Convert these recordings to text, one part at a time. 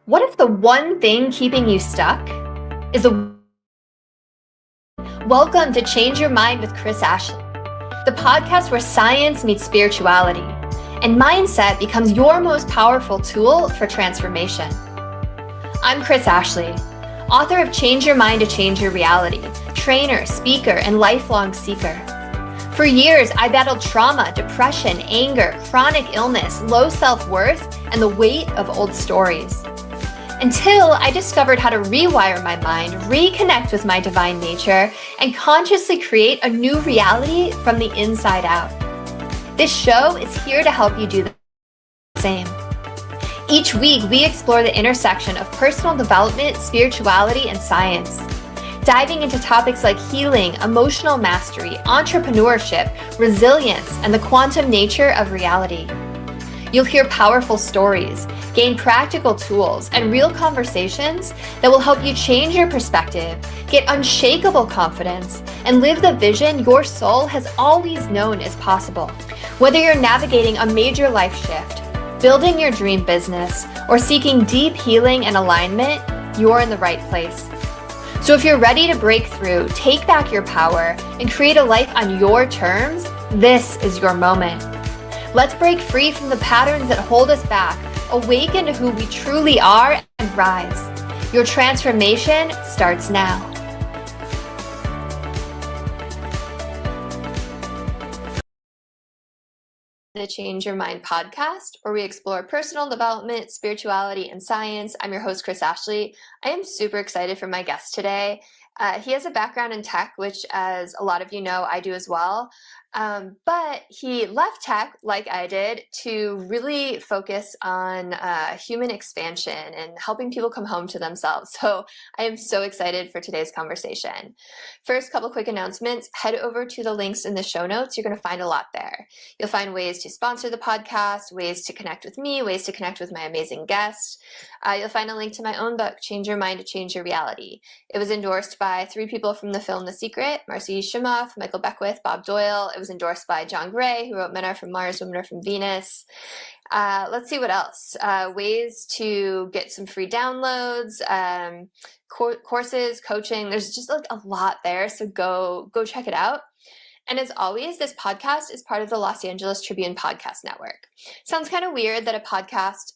What if the one thing keeping you stuck is the Welcome to Change Your Mind with Chris Ashley, the podcast where science meets spirituality and mindset becomes your most powerful tool for transformation. I'm Chris Ashley, author of Change Your Mind to Change Your Reality, trainer, speaker, and lifelong seeker. For years, I battled trauma, depression, anger, chronic illness, low self-worth, and the weight of old stories. Until I discovered how to rewire my mind, reconnect with my divine nature, and consciously create a new reality from the inside out. This show is here to help you do the same. Each week, we explore the intersection of personal development, spirituality, and science, diving into topics like healing, emotional mastery, entrepreneurship, resilience, and the quantum nature of reality. You'll hear powerful stories, gain practical tools, and real conversations that will help you change your perspective, get unshakable confidence, and live the vision your soul has always known is possible. Whether you're navigating a major life shift, building your dream business, or seeking deep healing and alignment, you're in the right place. So if you're ready to break through, take back your power, and create a life on your terms, this is your moment. Let's break free from the patterns that hold us back, awaken to who we truly are, and rise. Your transformation starts now. The Change Your Mind podcast, where we explore personal development, spirituality, and science. I'm your host, Chris Ashley. I am super excited for my guest today. He has a background in tech, which, as a lot of you know, I do as well. But he left tech, like I did, to really focus on human expansion and helping people come home to themselves. So I am so excited for today's conversation. First, couple quick announcements. Head over to the links in the show notes. You're going to find a lot there. You'll find ways to sponsor the podcast, ways to connect with me, ways to connect with my amazing guests. You'll find a link to my own book, Change Your Mind to Change Your Reality. It was endorsed by 3 people from the film The Secret: Marcy Shimoff, Michael Beckwith, Bob Doyle. It was endorsed by John Gray, who wrote Men Are From Mars, Women Are From Venus. Let's see what else. Ways to get some free downloads, courses, coaching. There's just like a lot there, so go check it out. And as always, this podcast is part of the Los Angeles Tribune Podcast Network. Sounds kind of weird that a podcast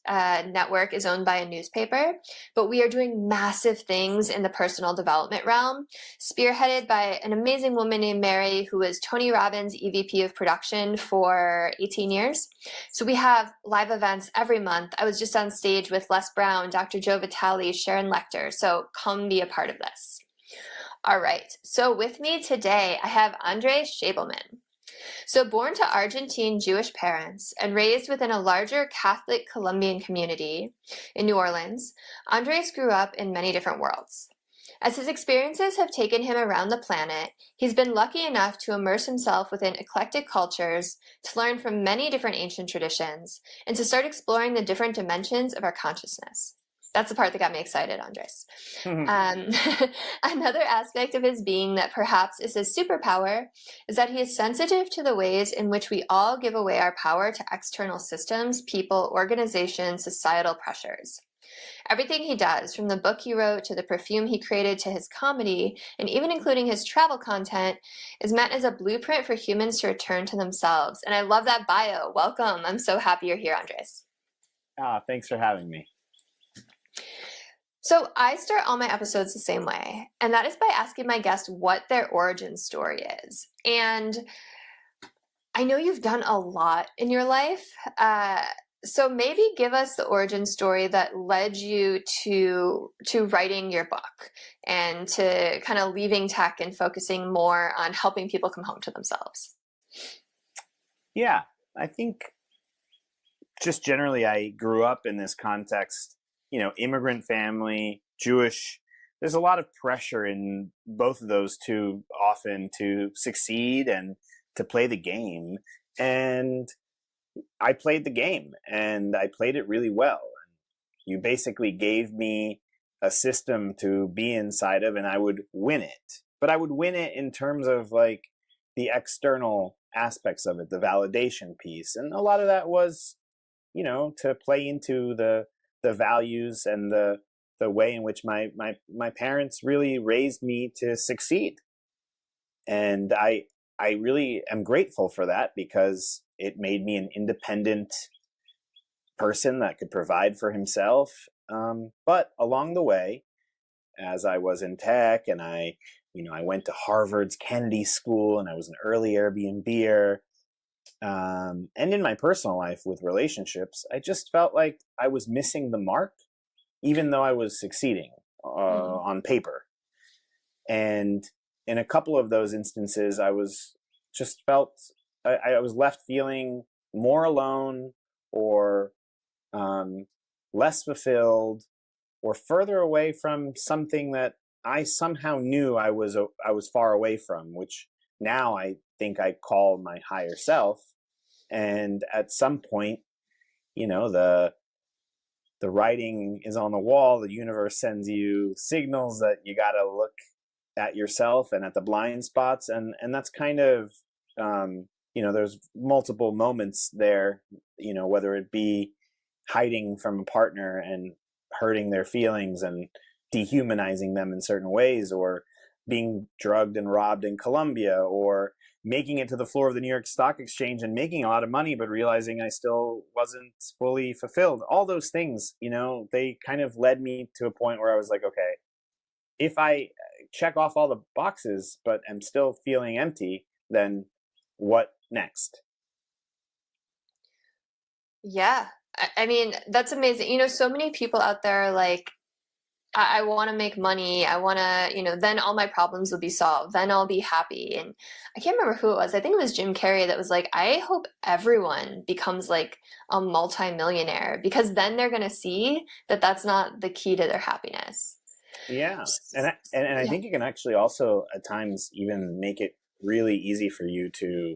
network is owned by a newspaper, but we are doing massive things in the personal development realm, spearheaded by an amazing woman named Mary, who was Tony Robbins' EVP of production for 18 years. So we have live events every month. I was just on stage with Les Brown, Dr. Joe Vitale, Sharon Lechter. So come be a part of this. All right, so with me today, I have Schabelman. So born to Argentine-Jewish parents and raised within a larger Catholic-Colombian community in New Orleans, Andres grew up in many different worlds. As his experiences have taken him around the planet, he's been lucky enough to immerse himself within eclectic cultures, to learn from many different ancient traditions, and to start exploring the different dimensions of our consciousness. That's the part that got me excited, Andres. Another aspect of his being that perhaps is his superpower is that he is sensitive to the ways in which we all give away our power to external systems, people, organizations, societal pressures. Everything he does, from the book he wrote to the perfume he created to his comedy, and even including his travel content, is meant as a blueprint for humans to return to themselves. And I love that bio. Welcome. I'm so happy you're here, Andres. Thanks for having me. So I start all my episodes the same way, and that is by asking my guests what their origin story is. And I know you've done a lot in your life, so maybe give us the origin story that led you to writing your book and to kind of leaving tech and focusing more on helping people come home to themselves. Yeah, I think just generally I grew up in this context, immigrant family, Jewish. There's a lot of pressure in both of those two often to succeed and to play the game. And I played the game and I played it really well. You basically gave me a system to be inside of and I would win it. But I would win it in terms of like the external aspects of it, the validation piece. And a lot of that was, to play into the the values and the way in which my parents really raised me to succeed. And I really am grateful for that, because it made me an independent person that could provide for himself. But along the way, as I was in tech, and I went to Harvard's Kennedy School, and I was an early Airbnber. And in my personal life with relationships, I just felt like I was missing the mark, even though I was succeeding on paper. And in a couple of those instances, I was just felt I was left feeling more alone, or less fulfilled, or further away from something that I somehow knew I was far away from, which now I think I call my higher self. And at some point, the writing is on the wall. The universe sends you signals that you got to look at yourself and at the blind spots, and that's kind of there's multiple moments there, whether it be hiding from a partner and hurting their feelings and dehumanizing them in certain ways, or being drugged and robbed in Colombia, or making it to the floor of the New York Stock Exchange and making a lot of money, but realizing I still wasn't fully fulfilled. All those things, they kind of led me to a point where I was like, okay, if I check off all the boxes, but I'm still feeling empty, then what next? Yeah. I mean, that's amazing. So many people out there are like, I want to make money. I want to, then all my problems will be solved. Then I'll be happy. And I can't remember who it was. I think it was Jim Carrey that was like, I hope everyone becomes like a multimillionaire, because then they're going to see that that's not the key to their happiness. Yeah. And I think it can actually also at times even make it really easy for you to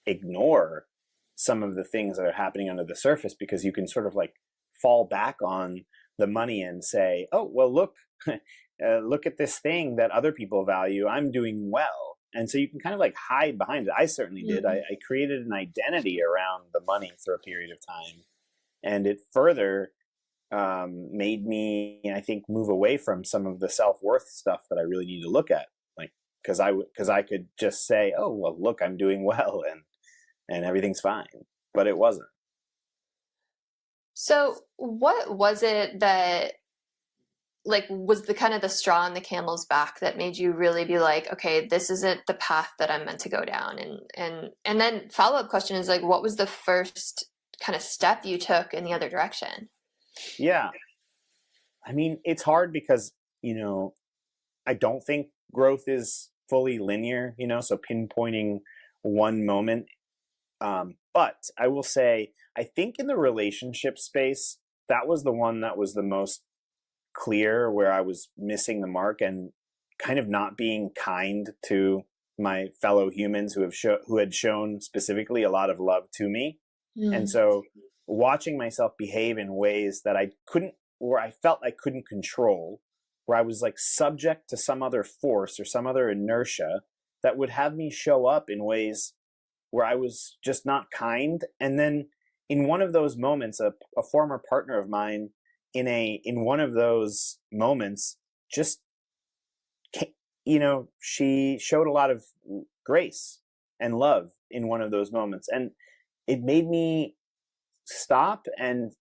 ignore some of the things that are happening under the surface, because you can sort of like fall back on the money and say, oh, well, look, look at this thing that other people value. I'm doing well. And so you can kind of like hide behind it. I certainly did. I created an identity around the money for a period of time. And it further made me, I think, move away from some of the self-worth stuff that I really need to look at. Like, because I could just say, oh, well, look, I'm doing well, and everything's fine. But it wasn't. So what was it that like was the kind of the straw on the camel's back that made you really be like, okay, this isn't the path that I'm meant to go down? And then follow-up question is like, what was the first kind of step you took in the other direction? Yeah. I mean, it's hard because, I don't think growth is fully linear, so pinpointing one moment. But I will say, I think in the relationship space, that was the one that was the most clear, where I was missing the mark and kind of not being kind to my fellow humans who had shown specifically a lot of love to me. And so watching myself behave in ways that where I felt I couldn't control, where I was like subject to some other force or some other inertia that would have me show up in ways where I was just not kind. And then in one of those moments, a former partner of mine in one of those moments, just, she showed a lot of grace and love in one of those moments. And it made me stop and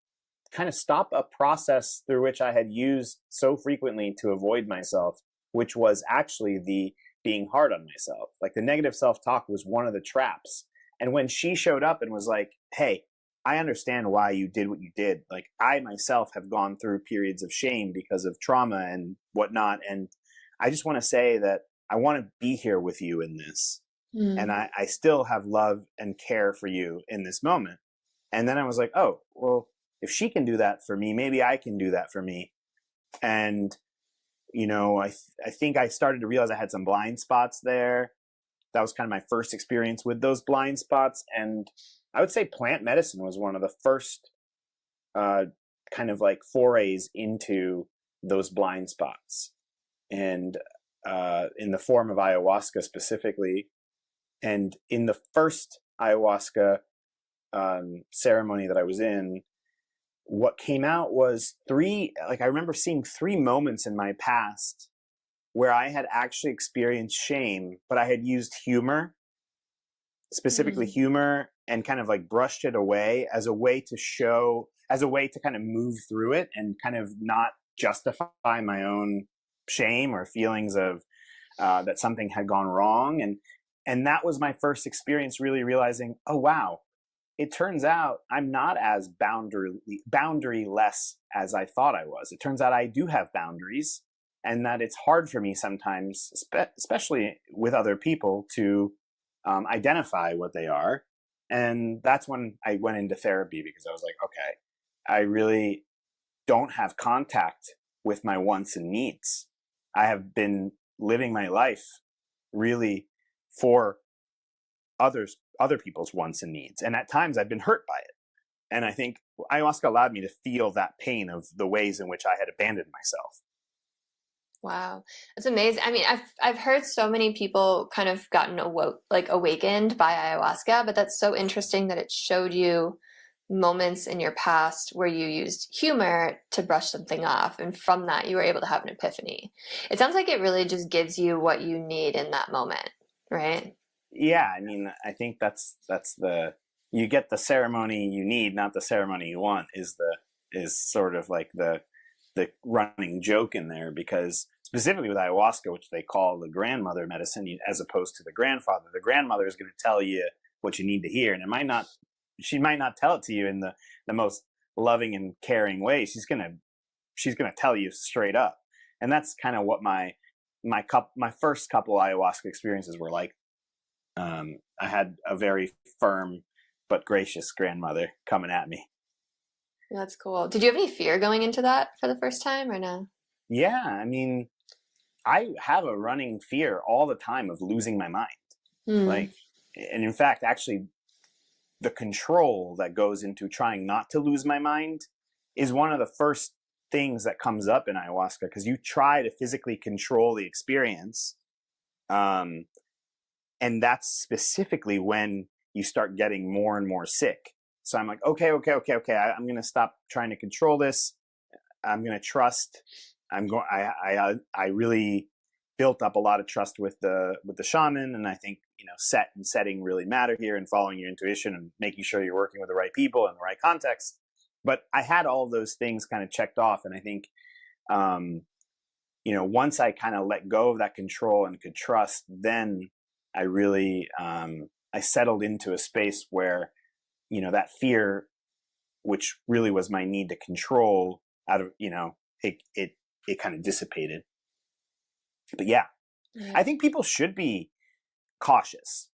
kind of stop a process through which I had used so frequently to avoid myself, which was actually the being hard on myself. Like the negative self-talk was one of the traps. And when she showed up and was like, hey, I understand why you did what you did. Like I myself have gone through periods of shame because of trauma and whatnot. And I just want to say that I want to be here with you in this. And I still have love and care for you in this moment. And then I was like, oh, well, if she can do that for me, maybe I can do that for me. And, I think I started to realize I had some blind spots there. That was kind of my first experience with those blind spots. And I would say plant medicine was one of the first kind of like forays into those blind spots. And in the form of ayahuasca specifically. And in the first ayahuasca ceremony that I was in, what came out was I remember seeing 3 moments in my past where I had actually experienced shame, but I had used humor, specifically Mm. humor, and kind of like brushed it away as a way to kind of move through it and kind of not justify my own shame or feelings of that something had gone wrong. And that was my first experience really realizing, oh, wow, it turns out I'm not as boundary-less as I thought I was. It turns out I do have boundaries, and that it's hard for me sometimes, especially with other people, to identify what they are. And that's when I went into therapy, because I was like, okay, I really don't have contact with my wants and needs. I have been living my life really for other people's wants and needs, and at times I've been hurt by it. And I think ayahuasca allowed me to feel that pain of the ways in which I had abandoned myself. Wow, that's amazing. I mean, I've heard so many people kind of gotten awakened by ayahuasca, but that's so interesting that it showed you moments in your past where you used humor to brush something off, and from that you were able to have an epiphany. It sounds like it really just gives you what you need in that moment, right? Yeah, I mean, I think that's the you get the ceremony you need, not the ceremony you want, is sort of like the running joke in there, because specifically with ayahuasca, which they call the grandmother medicine as opposed to the grandfather, the grandmother is going to tell you what you need to hear, and she might not tell it to you in the most loving and caring way. She's gonna tell you straight up. And that's kind of what my first couple ayahuasca experiences were like. I had a very firm but gracious grandmother coming at me. That's cool. Did you have any fear going into that for the first time or no? Yeah, I mean, I have a running fear all the time of losing my mind. Hmm. Like, and in fact, actually, the control that goes into trying not to lose my mind is one of the first things that comes up in ayahuasca, because you try to physically control the experience. And that's specifically when you start getting more and more sick. So I'm like, okay. I'm going to stop trying to control this. I'm going to trust. I really built up a lot of trust with the shaman, and I think set and setting really matter here, and following your intuition and making sure you're working with the right people in the right context. But I had all of those things kind of checked off, and I think once I kind of let go of that control and could trust, then I really I settled into a space where that fear, which really was my need to control, out of it kind of dissipated. But yeah, I think people should be cautious.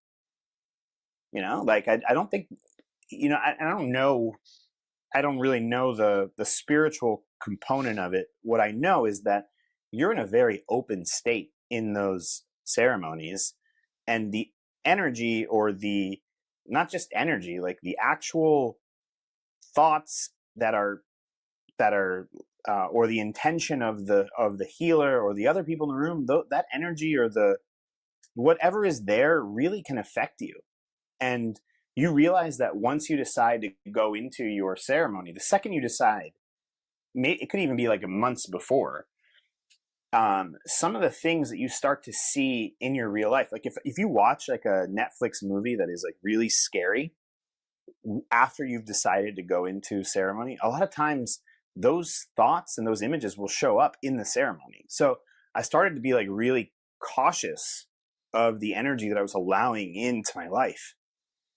Like I don't think I don't know. I don't really know the spiritual component of it. What I know is that you're in a very open state in those ceremonies, and the energy, or the not just energy, like the actual thoughts that are or the intention of the healer or the other people in the room, that energy or the whatever is there really can affect you. And you realize that once you decide to go into your ceremony, the second you decide, it could even be like months before, some of the things that you start to see in your real life, like if you watch like a Netflix movie that is like really scary, after you've decided to go into ceremony, a lot of times those thoughts and those images will show up in the ceremony. So I started to be like really cautious of the energy that I was allowing into my life,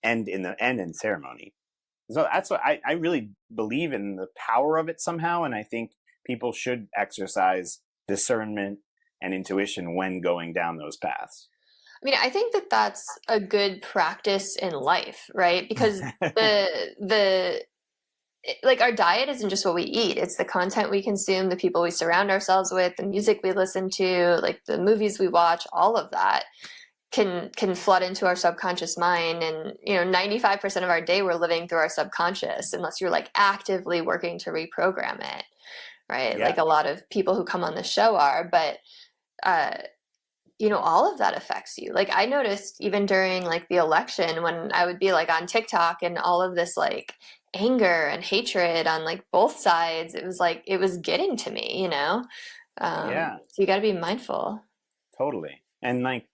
and in ceremony. So that's what I really believe in, the power of it somehow. And I think people should exercise discernment and intuition when going down those paths. I mean, I think that that's a good practice in life, right? Because the like our diet isn't just what we eat, it's the content we consume, the people we surround ourselves with, the music we listen to, like the movies we watch, all of that can flood into our subconscious mind. And 95% of our day we're living through our subconscious, unless you're like actively working to reprogram it, right? Yeah. Like a lot of people who come on the show are. But all of that affects you. Like I noticed even during like the election, when I would be like on TikTok and all of this like anger and hatred on like both sides. It was like it was getting to me, you know? Yeah, So you got to be mindful. totally. And like,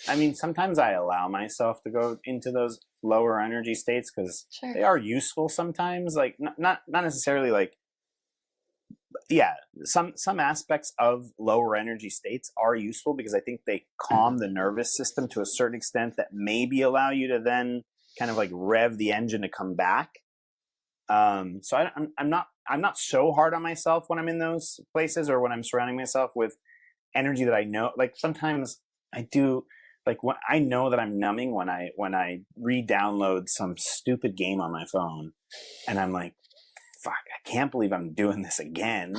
I mean, sometimes I allow myself to go into those lower energy states because Sure. they are useful sometimes. Like, not necessarily like, yeah, some aspects of lower energy states are useful because I think they calm the nervous system to a certain extent that maybe allow you to then kind of like rev the engine to come back. So I'm not so hard on myself when I'm in those places or when I'm surrounding myself with energy that I know. Like sometimes I do, like when I know that I'm numbing when I re-download some stupid game on my phone, and I'm like, fuck, I can't believe I'm doing this again.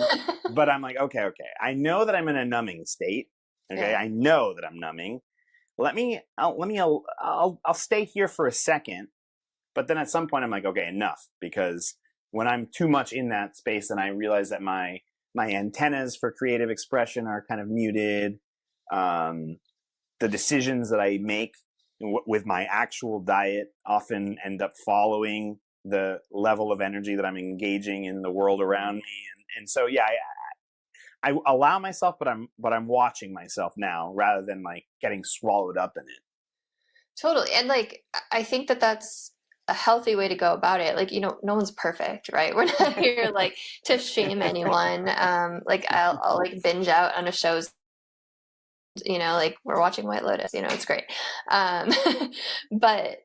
But I'm like, okay, I know that I'm in a numbing state. Okay, Yeah. I know that I'm numbing. I'll stay here for a second. But then at some point I'm like, okay, enough, because when I'm too much in that space, then I realize that my antennas for creative expression are kind of muted. The decisions that I make with my actual diet often end up following the level of energy that I'm engaging in the world around me, and so yeah, I allow myself, but I'm watching myself now rather than like getting swallowed up in it. Totally. And like I think that that's a healthy way to go about it. Like, you know, no one's perfect, right? We're not here like to shame anyone. Like I'll like binge out on a show's, you know, like we're watching White Lotus, you know, it's great. Um, but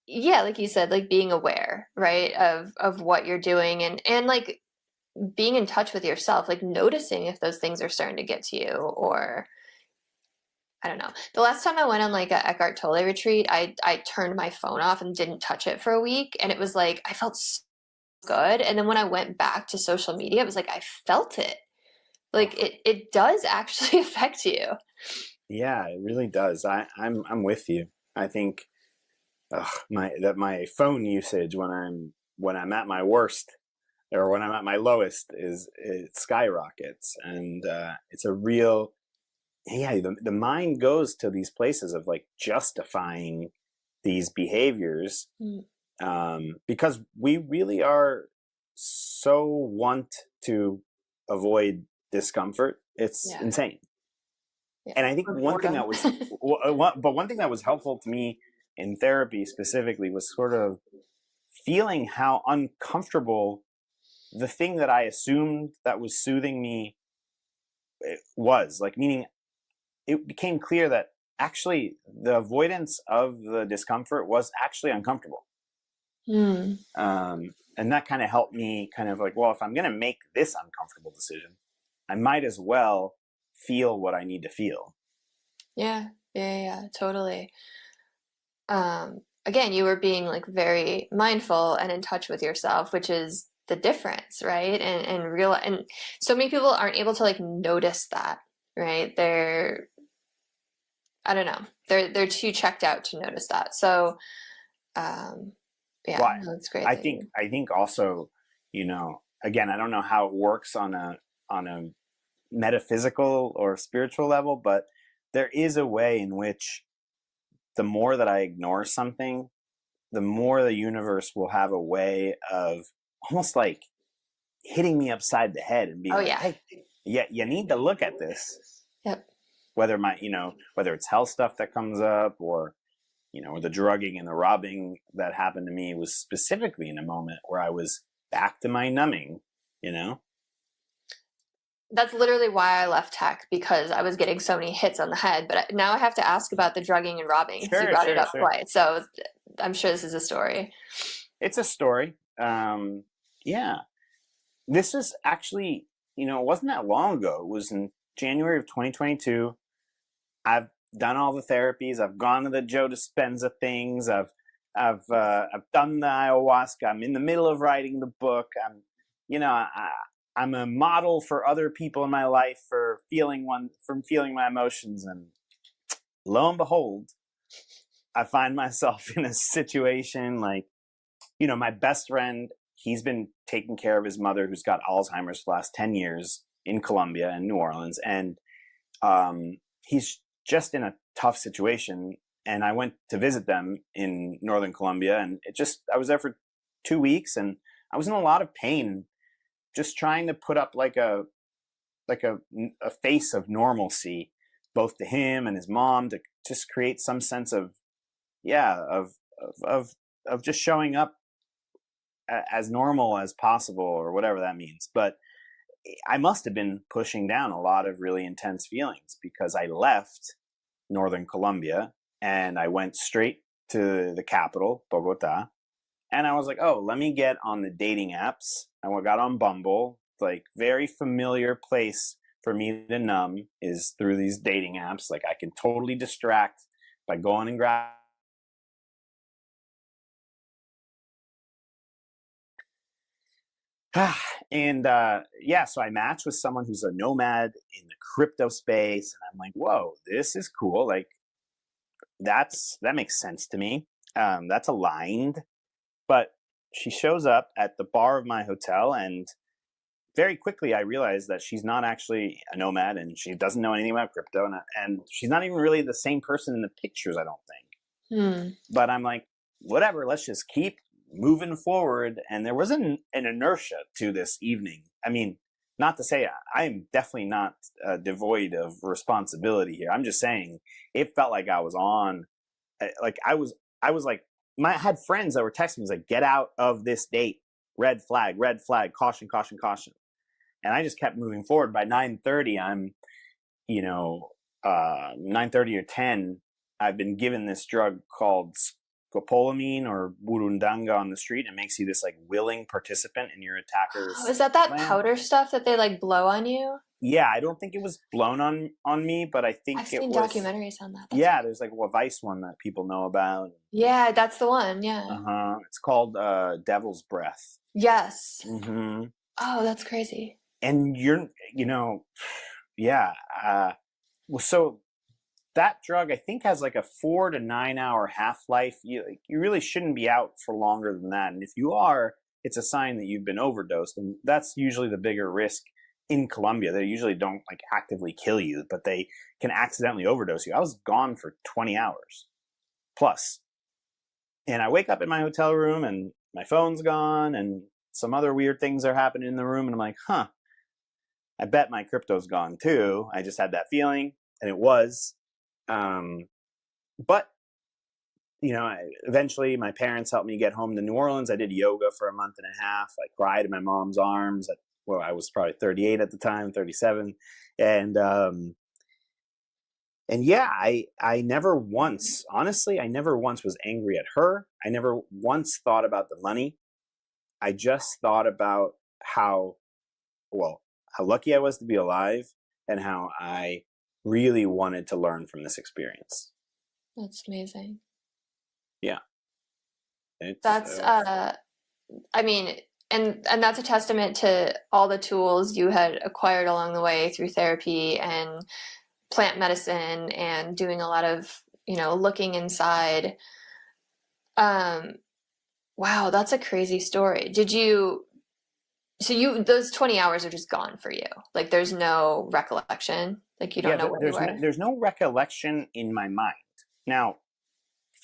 yeah, like you said, like being aware, right, of what you're doing and like being in touch with yourself, like noticing if those things are starting to get to you or I don't know. The last time I went on like a Eckhart Tolle retreat, I turned my phone off and didn't touch it for a week, and it was like I felt so good. And then when I went back to social media, it was like I felt it. Like it does actually affect you. Yeah, it really does. I'm with you. I think my phone usage when I'm at my worst or when I'm at my lowest is it skyrockets, and it's a real yeah. The mind goes to these places of like justifying these behaviors Mm. because we really are so want to avoid discomfort. It's Yeah. insane. Yeah. And I think Or one thing boredom. that was, but one thing that was helpful to me in therapy specifically was sort of feeling how uncomfortable the thing that I assumed that was soothing me was. Like, meaning it became clear that actually the avoidance of the discomfort was actually uncomfortable. Hmm. And that kind of helped me kind of like, well, if I'm going to make this uncomfortable decision, I might as well feel what I need to feel. Yeah. Yeah, totally. Again, you were being like very mindful and in touch with yourself, which is the difference, right? And real and so many people aren't able to like notice that, right? I don't know. They're too checked out to notice that. So um yeah, Why? no, that's great that you I think also, you know, again, I don't know how it works on a metaphysical or spiritual level, but there is a way in which the more that I ignore something, the more the universe will have a way of almost like hitting me upside the head and being Oh like, yeah. "Hey, yeah, you need to look at this." Yep. Whether whether it's health stuff that comes up, or the drugging and the robbing that happened to me was specifically in a moment where I was back to my numbing. You know. That's literally why I left tech because I was getting so many hits on the head. But now I have to ask about the drugging and robbing because you Sure, brought it sure, up sure. twice. So I'm sure this is a story. It's a story. Yeah, this is actually, it wasn't that long ago. It was in January of 2022. I've done all the therapies. I've gone to the Joe Dispenza things. I've done the ayahuasca. I'm in the middle of writing the book. I'm a model for other people in my life for feeling my emotions. And lo and behold, I find myself in a situation like, my best friend, he's been taking care of his mother who's got Alzheimer's for the last 10 years in Colombia and New Orleans. And he's just in a tough situation. And I went to visit them in Northern Colombia, and I was there for 2 weeks, and I was in a lot of pain, just trying to put up like a face of normalcy, both to him and his mom, to just create some sense of of of just showing up as normal as possible, or whatever that means. But I must have been pushing down a lot of really intense feelings, because I left northern Colombia and I went straight to the capital, Bogota. And I was like, oh, let me get on the dating apps. I got on Bumble, like very familiar place for me to numb is through these dating apps. Like I can totally distract by going and grab. And so I matched with someone who's a nomad in the crypto space, and I'm like, whoa, this is cool. Like that makes sense to me. That's aligned. But she shows up at the bar of my hotel, and very quickly I realized that she's not actually a nomad, and she doesn't know anything about crypto, and she's not even really the same person in the pictures, I don't think. But I'm like, whatever, let's just keep moving forward. And there was an inertia to this evening. I mean, not to say I'm definitely not devoid of responsibility here. I'm just saying it felt like I was on, like I was like, I had friends that were texting me like, get out of this date, red flag, caution, caution, caution. And I just kept moving forward. By 9:30, I'm, 9:30 or 10, I've been given this drug called scopolamine or burundanga on the street. It makes you this like willing participant in your attacker's is that plan. powder stuff that they like blow on you? Yeah, I don't think it was blown on me, but I think I've seen documentaries on that. There's like a Vice one that people know about. Yeah, that's the one. Yeah. It's called Devil's Breath. Yes. Mm-hmm. Oh, that's crazy. And so that drug, I think, has like a 4 to 9 hour half-life. You really shouldn't be out for longer than that. And if you are, it's a sign that you've been overdosed. And that's usually the bigger risk in Colombia. They usually don't like actively kill you, but they can accidentally overdose you. I was gone for 20 hours plus. And I wake up in my hotel room and my phone's gone and some other weird things are happening in the room. And I'm like, I bet my crypto's gone too. I just had that feeling, and it was. But eventually my parents helped me get home to New Orleans. I did yoga for a month and a half. I cried in my mom's arms. I was probably 38 at the time, 37. And I never once was angry at her. I never once thought about the money. I just thought about how lucky I was to be alive, and how I really wanted to learn from this experience. That's amazing. Yeah. That's I mean, and that's a testament to all the tools you had acquired along the way through therapy and plant medicine and doing a lot of, looking inside. Wow, that's a crazy story. Those 20 hours are just gone for you. Like there's no recollection. Like you don't know where you were. There's no recollection in my mind. Now,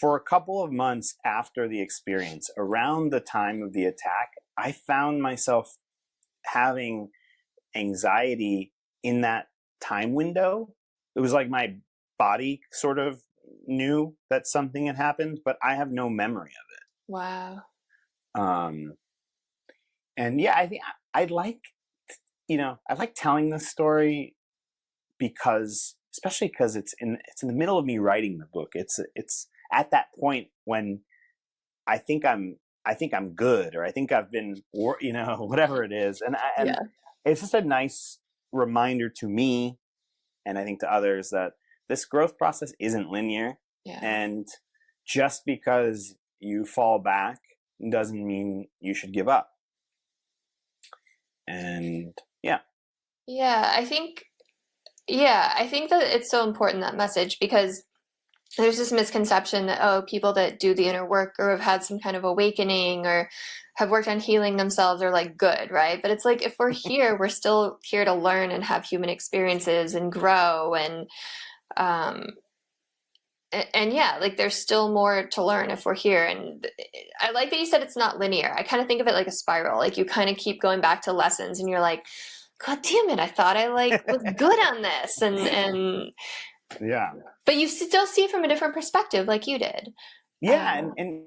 for a couple of months after the experience, around the time of the attack, I found myself having anxiety in that time window. It was like my body sort of knew that something had happened, but I have no memory of it. Wow. And yeah, I think I like telling this story especially because it's in the middle of me writing the book. It's at that point when I think I'm good, or I think I've been, whatever it is. And It's just a nice reminder to me, and I think to others, that this growth process isn't linear. Yeah. And just because you fall back doesn't mean you should give up. And I think that it's so important, that message, because there's this misconception that, people that do the inner work or have had some kind of awakening or have worked on healing themselves are like good, right? But it's like, if we're here, we're still here to learn and have human experiences and grow. And And yeah, like there's still more to learn if we're here. And I like that you said it's not linear. I kind of think of it like a spiral. Like you kind of keep going back to lessons and you're like, God damn it, I thought I like was good on this. And Yeah. but you still see it from a different perspective like you did. Yeah, and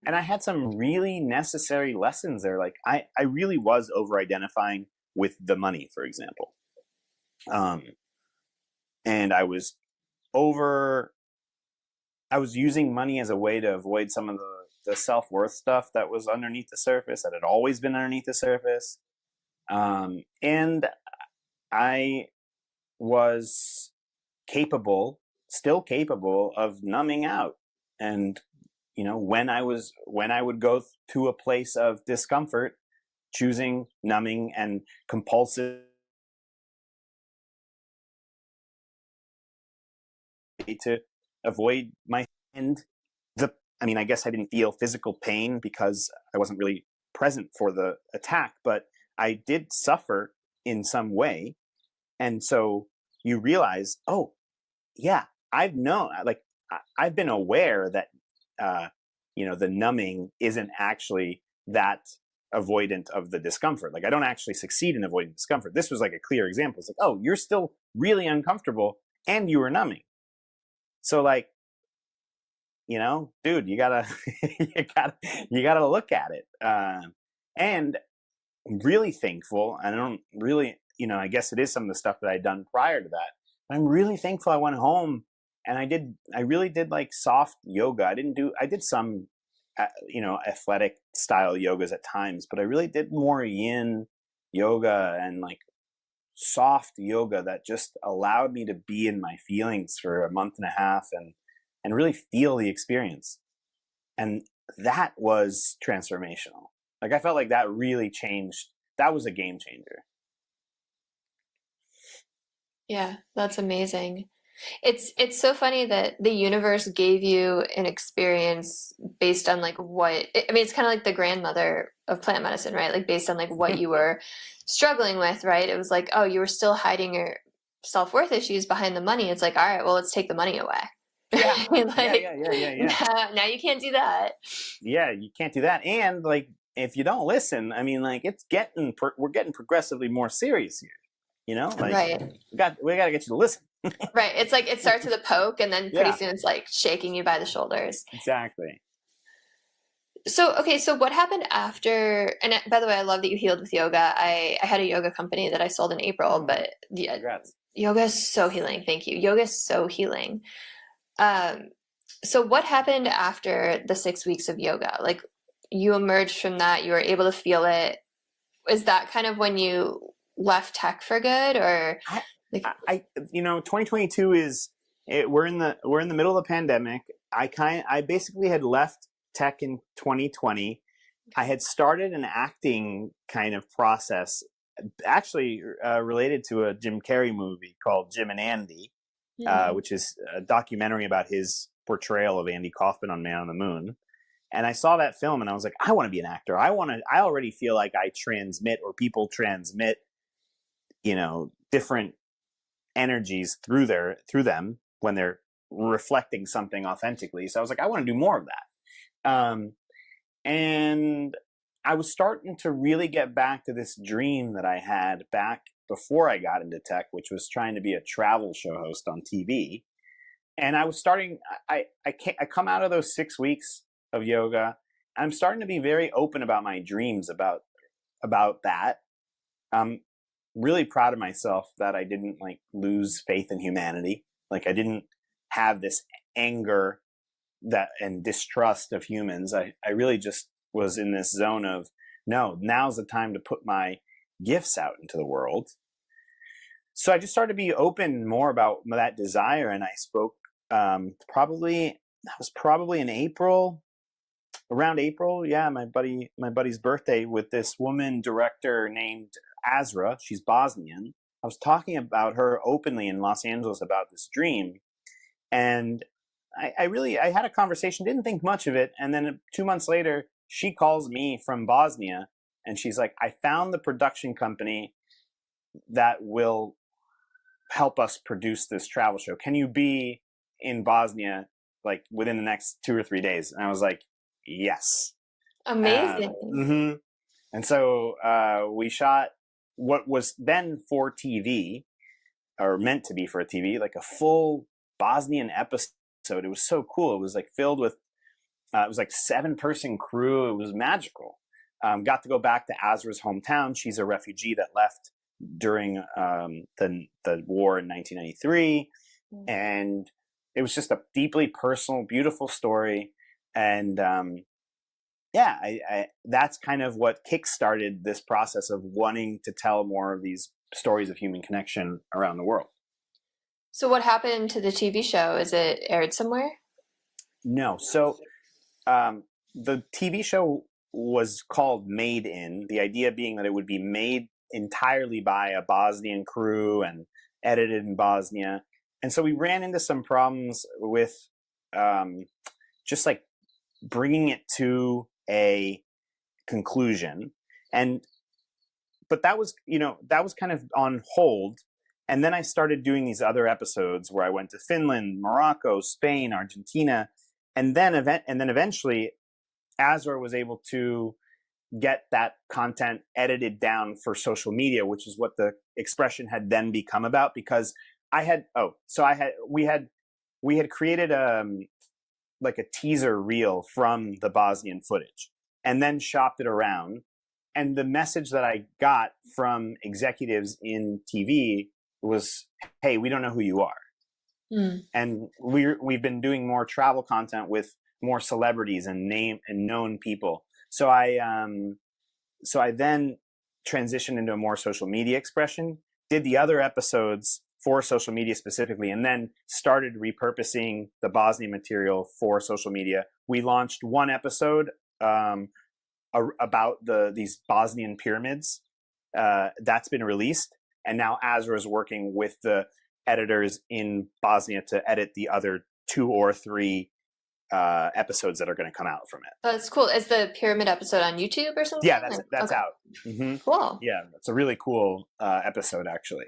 I had some really necessary lessons there. Like I really was over identifying with the money, for example. And I was using money as a way to avoid some of the self-worth stuff that was underneath the surface, that had always been underneath the surface. And I was still capable of numbing out. And, when I would go to a place of discomfort, choosing numbing and compulsive to avoid my end. I guess I didn't feel physical pain because I wasn't really present for the attack, but I did suffer in some way. And so you realize, oh, yeah, I've been aware that, the numbing isn't actually that avoidant of the discomfort. Like I don't actually succeed in avoiding discomfort. This was like a clear example. It's like, oh, you're still really uncomfortable and you were numbing. So like, dude, you gotta, you gotta look at it. And I'm really thankful. I don't really, I guess it is some of the stuff that I'd done prior to that. But I'm really thankful I went home and I really did like soft yoga. I did some, athletic style yogas at times, but I really did more yin yoga and like soft yoga that just allowed me to be in my feelings for a month and a half and really feel the experience. And that was transformational. Like I felt like that really changed. That was a game changer. Yeah, that's amazing. It's so funny that the universe gave you an experience based on like it's kind of like the grandmother of plant medicine, right? Like based on like what you were struggling with, right? It was like, oh, you were still hiding your self-worth issues behind the money. It's like, all right, well, let's take the money away. Yeah. Like, Yeah. now you can't do that. Yeah, you can't do that. And like, if you don't listen, like we're getting progressively more serious here. Like Right. we got to get you to listen. Right. It's like it starts with a poke and then pretty Yeah. soon it's like shaking you by the shoulders. Exactly. So, okay, so what happened after, and by the way, I love that you healed with yoga. I had a yoga company that I sold in April, but yeah, Congrats. yoga is so healing. Thank you. Yoga is so healing. So what happened after the 6 weeks of yoga? Like you emerged from that, you were able to feel it. Is that kind of when you left tech for good, or like 2022 we're in the middle of the pandemic. I basically had left tech in 2020. I had started an acting kind of process, actually related to a Jim Carrey movie called Jim and Andy, which is a documentary about his portrayal of Andy Kaufman on Man on the Moon. And I saw that film and I was like, I want to be an actor. I already feel like I transmit, or people transmit, different energies through them when they're reflecting something authentically. So I was like, I want to do more of that. And I was starting to really get back to this dream that I had back before I got into tech, which was trying to be a travel show host on TV. And I was starting, I come out of those 6 weeks of yoga. I'm starting to be very open about my dreams about that. I'm really proud of myself that I didn't like lose faith in humanity. Like I didn't have this anger and distrust of humans. I really just was in this zone of, no, now's the time to put my gifts out into the world. So I just started to be open more about that desire. And I spoke probably in April, around April. Yeah. My buddy's birthday, with this woman director named Azra. She's Bosnian. I was talking about her openly in Los Angeles about this dream. And I had a conversation, didn't think much of it. And then 2 months later, she calls me from Bosnia and she's like, I found the production company that will help us produce this travel show. Can you be in Bosnia, like within the next 2 or 3 days. And I was like, yes. Amazing. And so we shot what was then for TV, or meant to be for a TV, like a full Bosnian episode. It was so cool. It was like filled with, it was like 7-person crew. It was magical. Got to go back to Azra's hometown. She's a refugee that left during the war in 1993. And it was just a deeply personal, beautiful story. And that's kind of what kickstarted this process of wanting to tell more of these stories of human connection around the world. So what happened to the TV show? Is it aired somewhere? No. So the TV show was called Made In, the idea being that it would be made entirely by a Bosnian crew and edited in Bosnia. And so we ran into some problems with just like bringing it to a conclusion. But that was kind of on hold. And then I started doing these other episodes where I went to Finland, Morocco, Spain, Argentina, and then eventually Azra was able to get that content edited down for social media, which is what the expression had then become about. Because we had created like a teaser reel from the Bosnian footage and then shopped it around. And the message that I got from executives in TV was, hey, we don't know who you are. And we've been doing more travel content with more celebrities and known people. So I then transitioned into a more social media expression, did the other episodes for social media specifically, and then started repurposing the Bosnia material for social media. We launched one episode about these Bosnian pyramids. That's been released. And now Azra is working with the editors in Bosnia to edit the other 2 or 3 episodes that are going to come out from it. That's cool. Is the pyramid episode on YouTube or something? Yeah, that's okay. out. Cool. Yeah, it's a really cool episode, actually.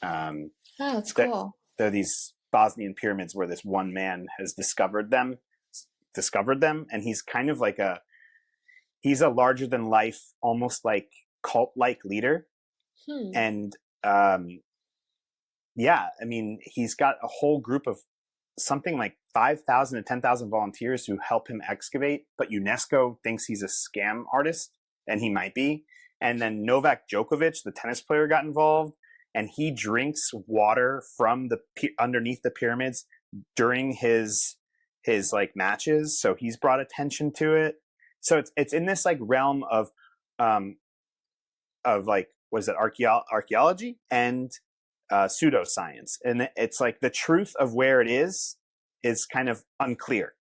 That's cool. There are these Bosnian pyramids where this one man has discovered them, and he's kind of like he's a larger than life, almost like cult-like leader. And he's got a whole group of something like 5,000 to 10,000 volunteers who help him excavate, but UNESCO thinks he's a scam artist, and he might be. And then Novak Djokovic, the tennis player, got involved, and he drinks water from underneath the pyramids during his like matches. So he's brought attention to it. So it's in this like realm of like, was it archaeology and pseudoscience, and it's like the truth of where it is kind of unclear.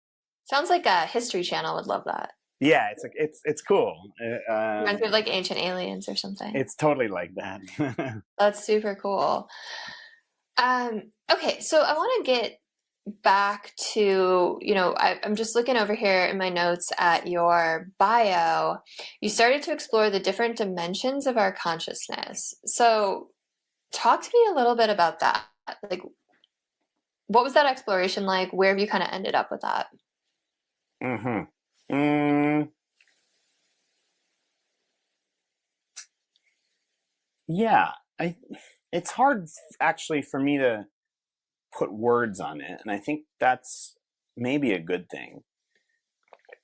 Sounds like a History Channel would love that. Yeah, it's cool. Reminds me of like Ancient Aliens or something. It's totally like that. That's super cool. Okay, so I want to get back to, I'm just looking over here in my notes at your bio. You started to explore the different dimensions of our consciousness. So talk to me a little bit about that. Like, what was that exploration like? Where have you kind of ended up with that? Yeah, it's hard actually for me to put words on it, and I think that's maybe a good thing.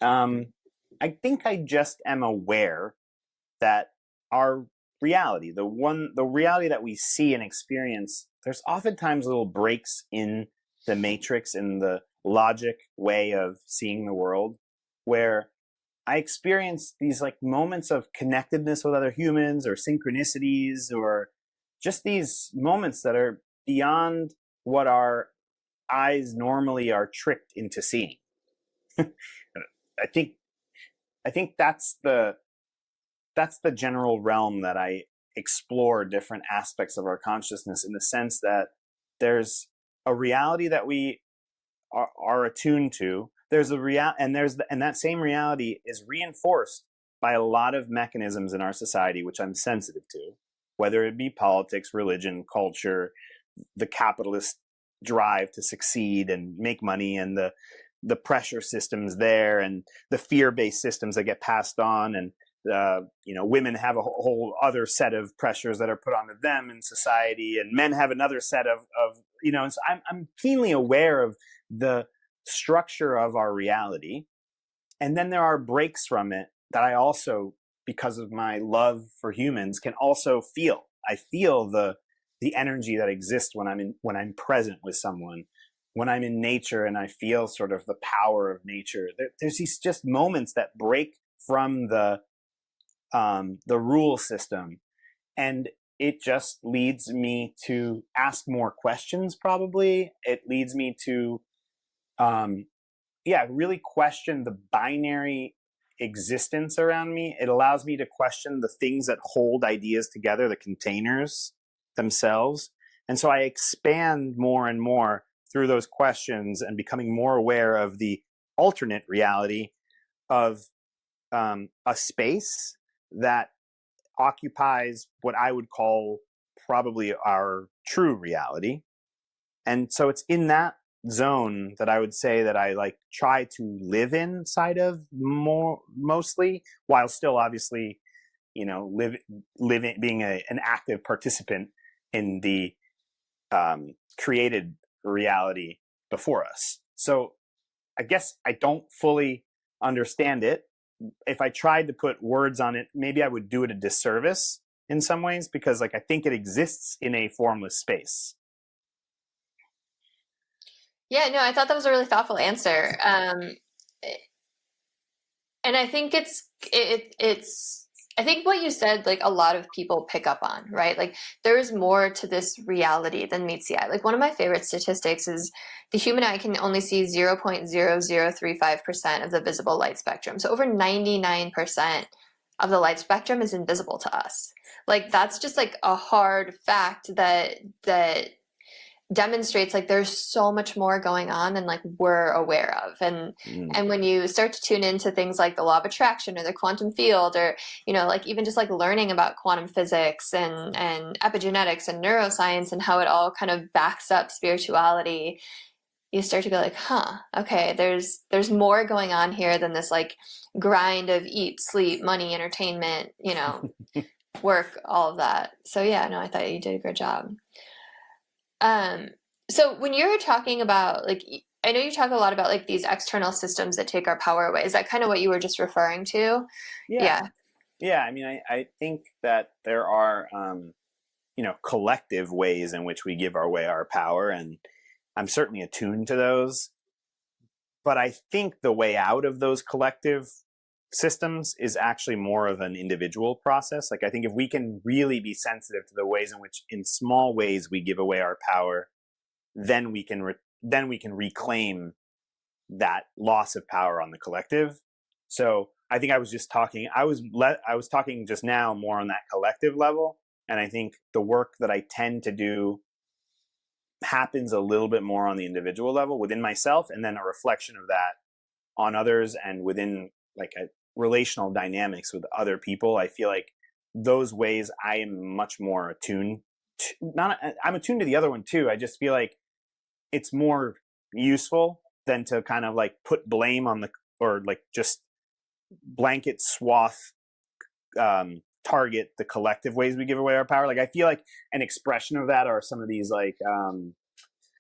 I think I just am aware that our reality, the reality that we see and experience, there's oftentimes little breaks in the matrix, in the logic way of seeing the world, where I experience these like moments of connectedness with other humans, or synchronicities, or just these moments that are beyond what our eyes normally are tricked into seeing. I think that's the general realm that I explore different aspects of our consciousness, in the sense that there's a reality that we are attuned to. There's a and that same reality is reinforced by a lot of mechanisms in our society, which I'm sensitive to, whether it be politics, religion, culture, the capitalist drive to succeed and make money, and the pressure systems there, and the fear-based systems that get passed on, and women have a whole other set of pressures that are put onto them in society, and men have another set of so I'm keenly aware of the structure of our reality. And then there are breaks from it that I also, because of my love for humans, can also feel. I feel the energy that exists when I'm present with someone, when I'm in nature, and I feel sort of the power of nature. There's these just moments that break from the rule system, and it just leads me to ask more questions. Probably it leads me to really question the binary existence around me. It allows me to question the things that hold ideas together, the containers themselves. And so I expand more and more through those questions, and becoming more aware of the alternate reality of a space that occupies what I would call probably our true reality. And so it's in that zone that I would say that I try to live inside of mostly, while still obviously, living, being an active participant in the created reality before us. So I guess I don't fully understand it. If I tried to put words on it, maybe I would do it a disservice in some ways, because I think it exists in a formless space. Yeah, no, I thought that was a really thoughtful answer. And I think I think what you said, a lot of people pick up on, right? There's more to this reality than meets the eye. One of my favorite statistics is the human eye can only see 0.0035% of the visible light spectrum. So over 99% of the light spectrum is invisible to us. That's just a hard fact that demonstrates there's so much more going on than we're aware of. And when you start to tune into things like the law of attraction or the quantum field, or even just learning about quantum physics and epigenetics and neuroscience and how it all kind of backs up spirituality, you start to go okay, there's more going on here than this grind of eat, sleep, money, entertainment, work, all of that. So yeah, no, I thought you did a great job. So when you're talking about I know you talk a lot about these external systems that take our power away. Is that kind of what you were just referring to? Yeah. I mean, I think that there are, collective ways in which we give away our power, and I'm certainly attuned to those. But I think the way out of those collective systems is actually more of an individual process. I think if we can really be sensitive to the ways in which, in small ways, we give away our power, then we can reclaim that loss of power on the collective. So I think I was talking just now more on that collective level, and I think the work that I tend to do happens a little bit more on the individual level within myself, and then a reflection of that on others, and within a relational dynamics with other people. I feel like those ways I am much more attuned to. I'm attuned to the other one too. I just feel like it's more useful than to kind of put blame on or just blanket swath target the collective ways we give away our power. I feel like an expression of that are some of these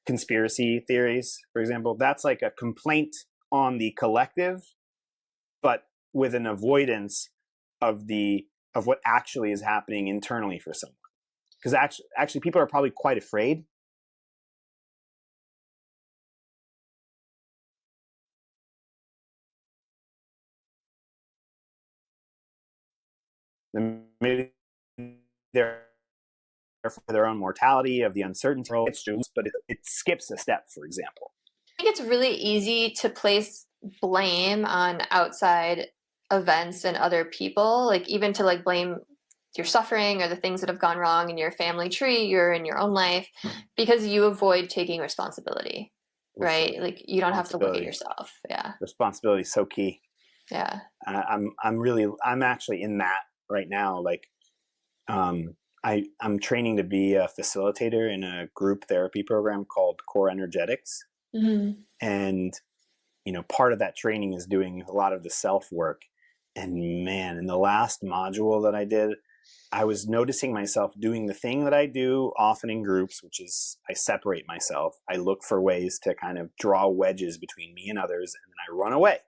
conspiracy theories, for example. That's a complaint on the collective, but with an avoidance of what actually is happening internally for someone. Because actually people are probably quite afraid. Maybe they're for their own mortality, of the uncertainty, but it skips a step, for example. I think it's really easy to place blame on outside events and other people, even to blame your suffering or the things that have gone wrong in your family tree or in your own life, because you avoid taking responsibility, right? You don't have to look at yourself. Yeah. Responsibility is so key. Yeah. I'm actually in that right now. I'm training to be a facilitator in a group therapy program called Core Energetics. Mm-hmm. And, part of that training is doing a lot of the self work. And man, in the last module that I did, I was noticing myself doing the thing that I do often in groups, which is I separate myself. I look for ways to kind of draw wedges between me and others, and then I run away.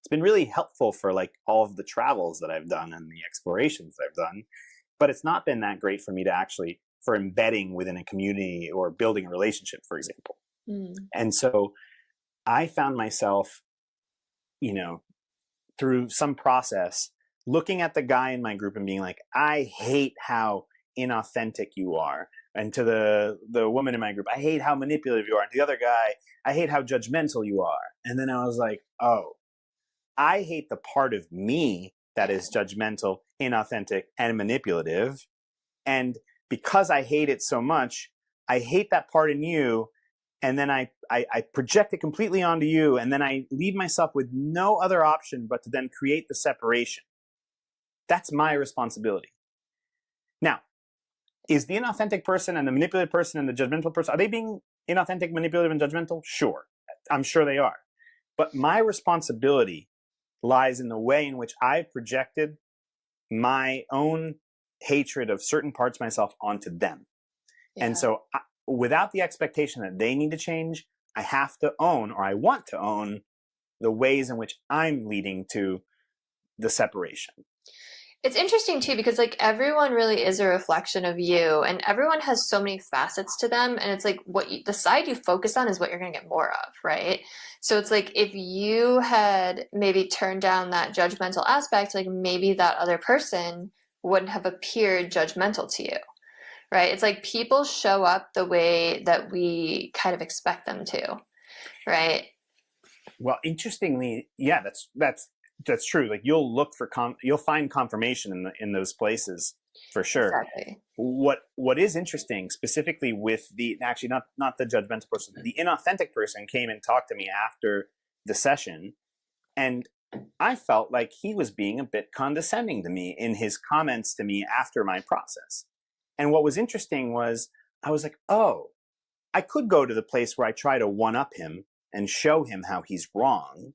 It's been really helpful for like all of the travels that I've done and the explorations that I've done, but it's not been that great for me to actually, for embedding within a community or building a relationship, for example. And so I found myself, through some process, looking at the guy in my group and being like, I hate how inauthentic you are. And to the woman in my group, I hate how manipulative you are. And to the other guy, I hate how judgmental you are. And then I was like, oh, I hate the part of me that is judgmental, inauthentic, and manipulative. And because I hate it so much, I hate that part in you. And then I project it completely onto you. And then I leave myself with no other option but to then create the separation. That's my responsibility. Now, is the inauthentic person and the manipulative person and the judgmental person, are they being inauthentic, manipulative, and judgmental? Sure. I'm sure they are. But my responsibility lies in the way in which I've projected my own hatred of certain parts of myself onto them. Yeah. And so without the expectation that they need to change, I have to own, or I want to own, the ways in which I'm leading to the separation. It's interesting too, because like everyone really is a reflection of you, and everyone has so many facets to them. And it's like the side you focus on is what you're going to get more of, right? So it's like if you had maybe turned down that judgmental aspect, like maybe that other person wouldn't have appeared judgmental to you, right? It's like people show up the way that we kind of expect them to, right? Well, interestingly, yeah, that's true. Like you'll look for you'll find confirmation in those places for sure. Exactly. What is interesting specifically with actually not the judgmental person, the inauthentic person came and talked to me after the session, and I felt like he was being a bit condescending to me in his comments to me after my process. And what was interesting was I was like, oh, I could go to the place where I try to one up him and show him how he's wrong.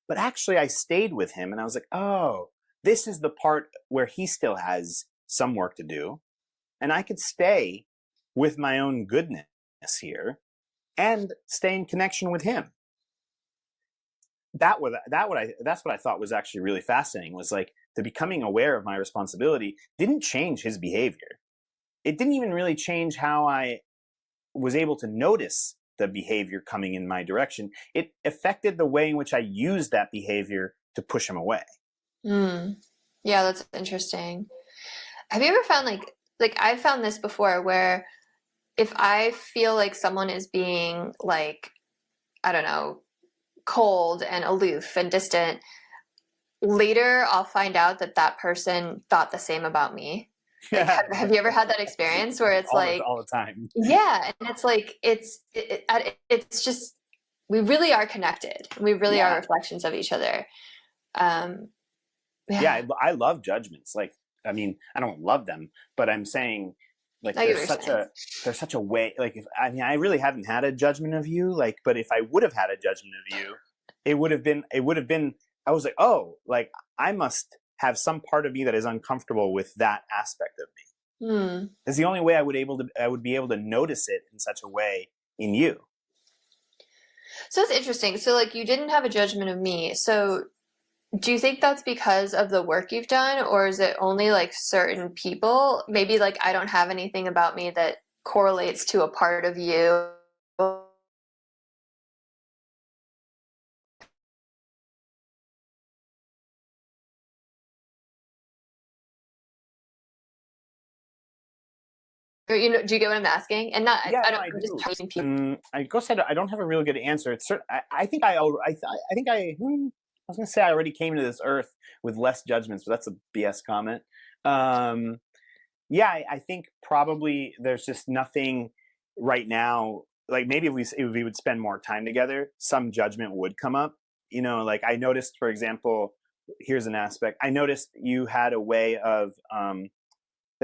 But actually, I stayed with him and I was like, oh, this is the part where he still has some work to do. And I could stay with my own goodness here and stay in connection with him. That's what I thought was actually really fascinating, was like the becoming aware of my responsibility didn't change his behavior. It didn't even really change how I was able to notice the behavior coming in my direction. It affected the way in which I used that behavior to push him away. Yeah, that's interesting. Have you ever found like I've found this before, where if I feel like someone is being like, I don't know, cold and aloof and distant, later I'll find out that that person thought the same about me. Like, have you ever had that experience where it's all the time? Yeah, and it's like it's just, we really are connected. We really are reflections of each other. Yeah, I love judgments. Like, I mean, I don't love them, but I'm saying, like, there's such a way. Like, I really haven't had a judgment of you. Like, but if I would have had a judgment of you, it would have been. I was like, oh, like I must have some part of me that is uncomfortable with that aspect of me. It's the only way I would be able to notice it in such a way in you. So it's interesting. So like you didn't have a judgment of me. So do you think that's because of the work you've done, or is it only like certain people? Maybe like I don't have anything about me that correlates to a part of you. Or, you know, do you get what I'm asking? And not, Yeah, I no, don't I do. just praising people. I guess I don't have a really good answer. It's I think I was gonna say I already came to this earth with less judgments, but that's a BS comment. Yeah, I think probably there's just nothing right now. Like maybe if we would spend more time together, some judgment would come up. You know, like I noticed, for example, here's an aspect. I noticed you had a way of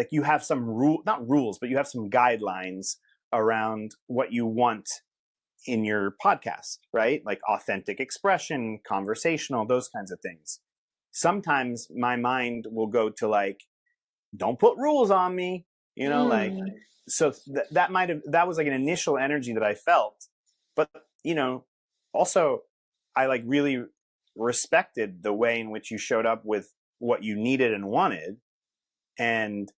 like you have some not rules, but you have some guidelines around what you want in your podcast, right? Like authentic expression, conversational, those kinds of things. Sometimes my mind will go to like, don't put rules on me, like, so that was like an initial energy that I felt. But, also I like really respected the way in which you showed up with what you needed and wanted. And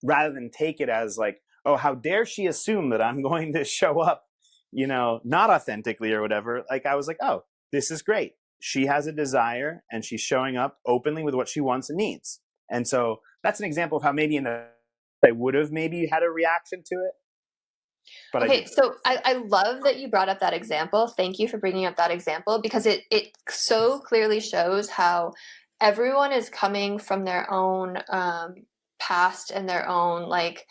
rather than take it as like, oh, how dare she assume that I'm going to show up, not authentically or whatever. Like I was like, oh, this is great. She has a desire and she's showing up openly with what she wants and needs. And so that's an example of how maybe I would have maybe had a reaction to it. But okay, so I love that you brought up that example. Thank you for bringing up that example, because it so clearly shows how everyone is coming from their own past and their own like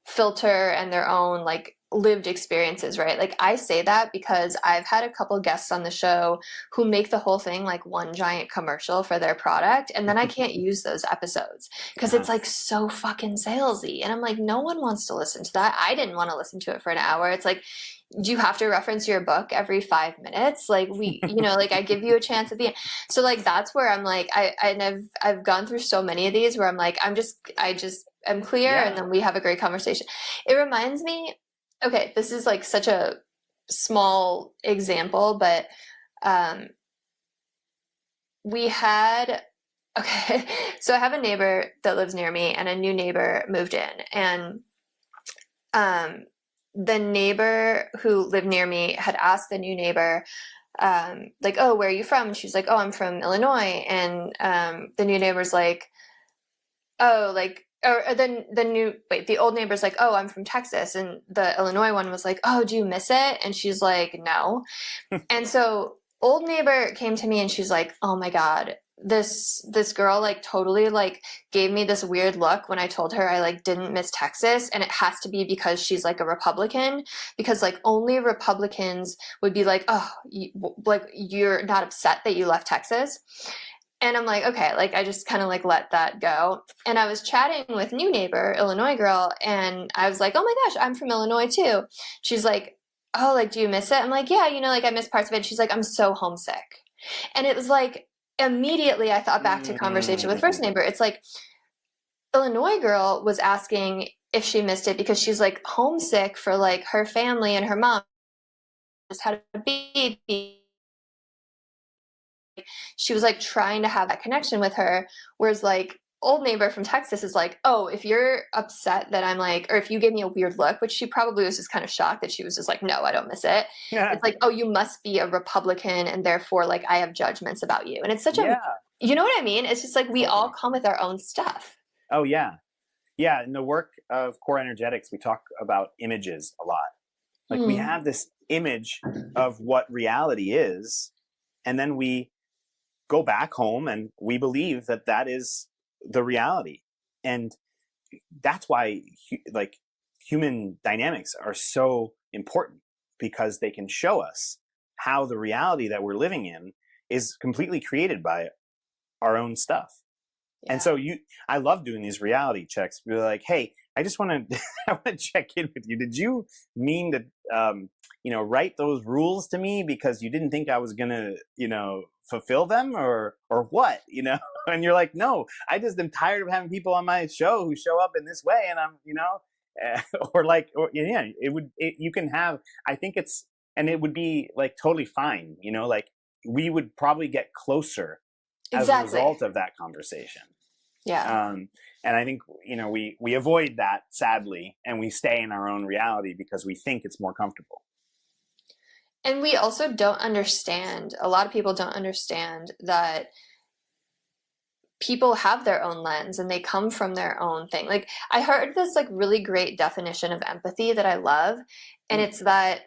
filter and their own like lived experiences, right? Like I say that because I've had a couple guests on the show who make the whole thing like one giant commercial for their product, and then I can't use those episodes because it's like so fucking salesy, and I'm like, no one wants to listen to that. I didn't want to listen to it for an hour. It's like, do you have to reference your book every 5 minutes? Like we, like I give you a chance at the end. So like that's where I'm like, I've gone through so many of these where I'm like, I'm clear, and then we have a great conversation. It reminds me, okay, this is like such a small example, but so I have a neighbor that lives near me, and a new neighbor moved in, and the neighbor who lived near me had asked the new neighbor, like, oh, where are you from? And she's like, oh, I'm from Illinois. And the new neighbor's like, oh, like, or then the old neighbor's like, oh, I'm from Texas. And the Illinois one was like, oh, do you miss it? And she's like, no. And so old neighbor came to me and she's like, oh my God, this girl like totally like gave me this weird look when I told her I like didn't miss Texas, and it has to be because she's like a Republican, because like only Republicans would be like, oh, like you're not upset that you left Texas. And I'm like, okay, like I just kind of like let that go. And I was chatting with new neighbor, Illinois girl, and I was like, oh my gosh, I'm from Illinois too. She's like, oh, like, do you miss it? I'm like, yeah, like I miss parts of it. She's like, I'm so homesick. And it was like, immediately I thought back to conversation with first neighbor. It's like, Illinois girl was asking if she missed it because she's like homesick for like her family, and her mom just had a baby. She was like trying to have that connection with her. Whereas like old neighbor from Texas is like, oh, if you're upset that I'm like, or if you gave me a weird look, which she probably was just kind of shocked that she was just like, no, I don't miss it. It's like, oh, you must be a Republican, and therefore like I have judgments about you. And it's such a, you know what I mean? It's just like we all come with our own stuff. Oh yeah. Yeah. In the work of core energetics, we talk about images a lot. Like we have this image of what reality is, and then we go back home and we believe that that is the reality. And that's why like human dynamics are so important, because they can show us how the reality that we're living in is completely created by our own stuff. And so I love doing these reality checks. We're like, hey, I just want to I want to check in with you. Did you mean to write those rules to me because you didn't think I was gonna fulfill them, or what? And you're like, no, I just am tired of having people on my show who show up in this way, and I'm you can have, I think it's, and it would be like totally fine, like we would probably get closer as a result of that conversation. Yeah. And I think, we avoid that, sadly, and we stay in our own reality because we think it's more comfortable. And we also don't understand, a lot of people don't understand that people have their own lens and they come from their own thing. Like I heard this like really great definition of empathy that I love. And it's that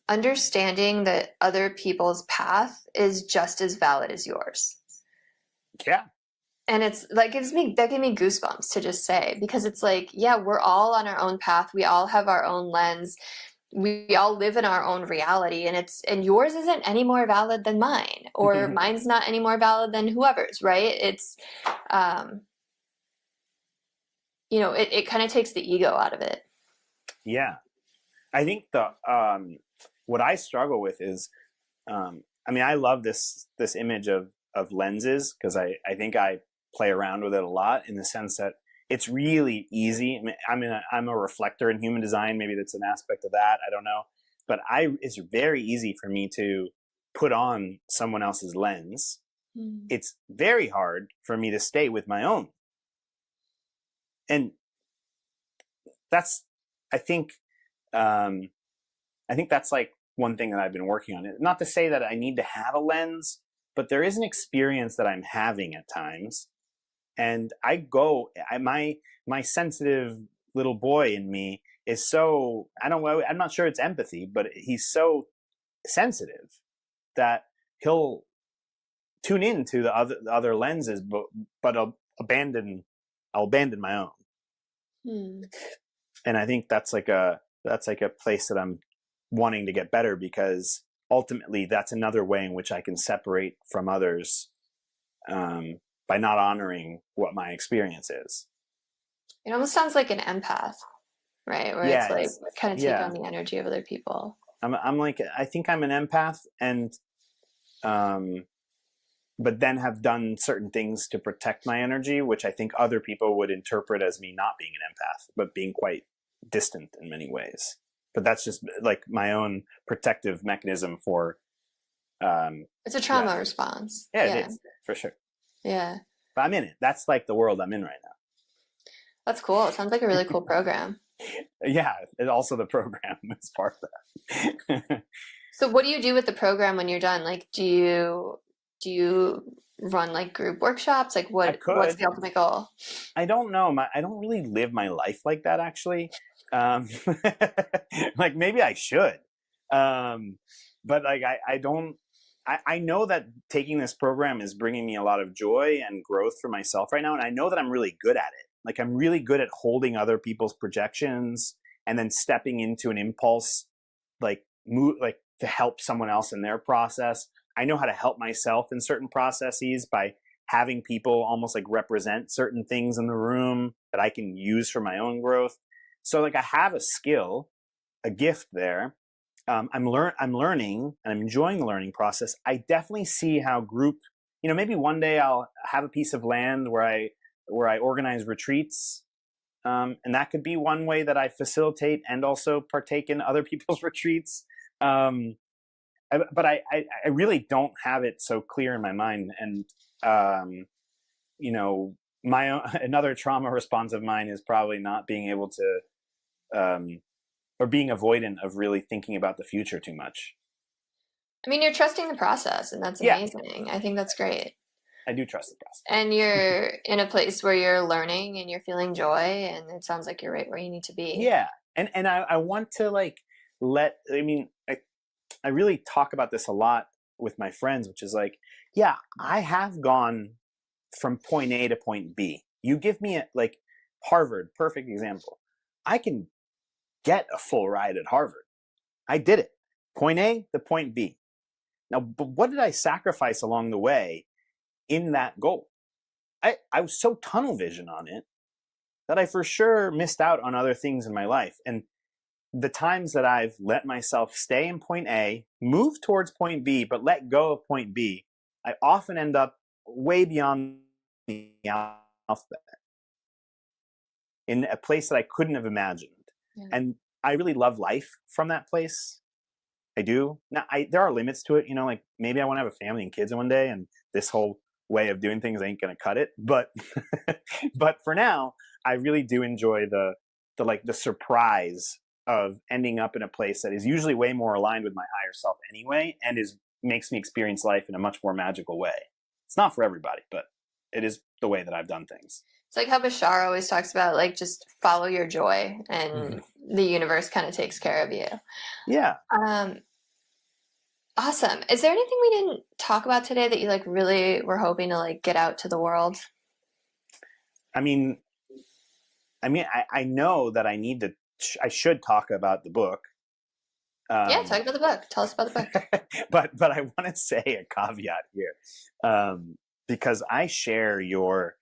understanding that other people's path is just as valid as yours. Yeah. And it's like, that gave me goosebumps to just say, because it's like, yeah, we're all on our own path. We all have our own lens. We all live in our own reality, and yours isn't any more valid than mine, or mine's not any more valid than whoever's, right? It's, it kind of takes the ego out of it. Yeah. I think what I struggle with is, I love this image of lenses, because I think I play around with it a lot, in the sense that it's really easy. I'm a reflector in human design. Maybe that's an aspect of that. I don't know. But it's very easy for me to put on someone else's lens. It's very hard for me to stay with my own. And that's, I think that's like one thing that I've been working on. Not to say that I need to have a lens, but there is an experience that I'm having at times. And my sensitive little boy in me is so, I'm not sure it's empathy, but he's so sensitive that he'll tune into the other lenses, but I'll abandon my own. And I think that's like a place that I'm wanting to get better, because ultimately that's another way in which I can separate from others, by not honoring what my experience is. It almost sounds like an empath, right? Where it's like kind of take on the energy of other people. I'm like, I think I'm an empath, and but then have done certain things to protect my energy, which I think other people would interpret as me not being an empath, but being quite distant in many ways. But that's just like my own protective mechanism for. It's a trauma response. Yeah, it is, for sure. Yeah. But I'm in it. That's like the world I'm in right now. That's cool. It sounds like a really cool program. Yeah, and also the program is part of that. So what do you do with the program when you're done? Like, do you run like group workshops? Like what's the ultimate goal? I don't know. I don't really live my life like that, actually. Like maybe I should. But like, I don't, I know that taking this program is bringing me a lot of joy and growth for myself right now. And I know that I'm really good at it. Like I'm really good at holding other people's projections and then stepping into an impulse, like to help someone else in their process. I know how to help myself in certain processes by having people almost like represent certain things in the room that I can use for my own growth. So like I have a skill, a gift there. I'm learning and I'm enjoying the learning process. I definitely see how group, maybe one day I'll have a piece of land where I organize retreats. And that could be one way that I facilitate and also partake in other people's retreats. But I really don't have it so clear in my mind. And, my own, another trauma response of mine is probably not being able to, or being avoidant of really thinking about the future too much. I mean, you're trusting the process, and that's amazing. Yeah. I think that's great. I do trust the process. And you're in a place where you're learning and you're feeling joy, and it sounds like you're right where you need to be. Yeah. And I want to I really talk about this a lot with my friends, which is like, yeah, I have gone from point A to point B. You give me Harvard, perfect example. I can get a full ride at Harvard. I did it. Point A to point B. Now, but what did I sacrifice along the way in that goal? I was so tunnel vision on it that I for sure missed out on other things in my life. And the times that I've let myself stay in point A, move towards point B, but let go of point B, I often end up way beyond the alphabet in a place that I couldn't have imagined. Yeah. And I really love life from that place. I do. Now, there are limits to it, like maybe I want to have a family and kids one day, and this whole way of doing things ain't going to cut it. But, but for now, I really do enjoy the surprise of ending up in a place that is usually way more aligned with my higher self anyway, and makes me experience life in a much more magical way. It's not for everybody, but it is the way that I've done things. It's like how Bashar always talks about, just follow your joy, and the universe kind of takes care of you. Yeah. Awesome. Is there anything we didn't talk about today that you really were hoping to get out to the world? I know that I should talk about the book. Yeah, talk about the book. Tell us about the book. but I want to say a caveat here, because I share your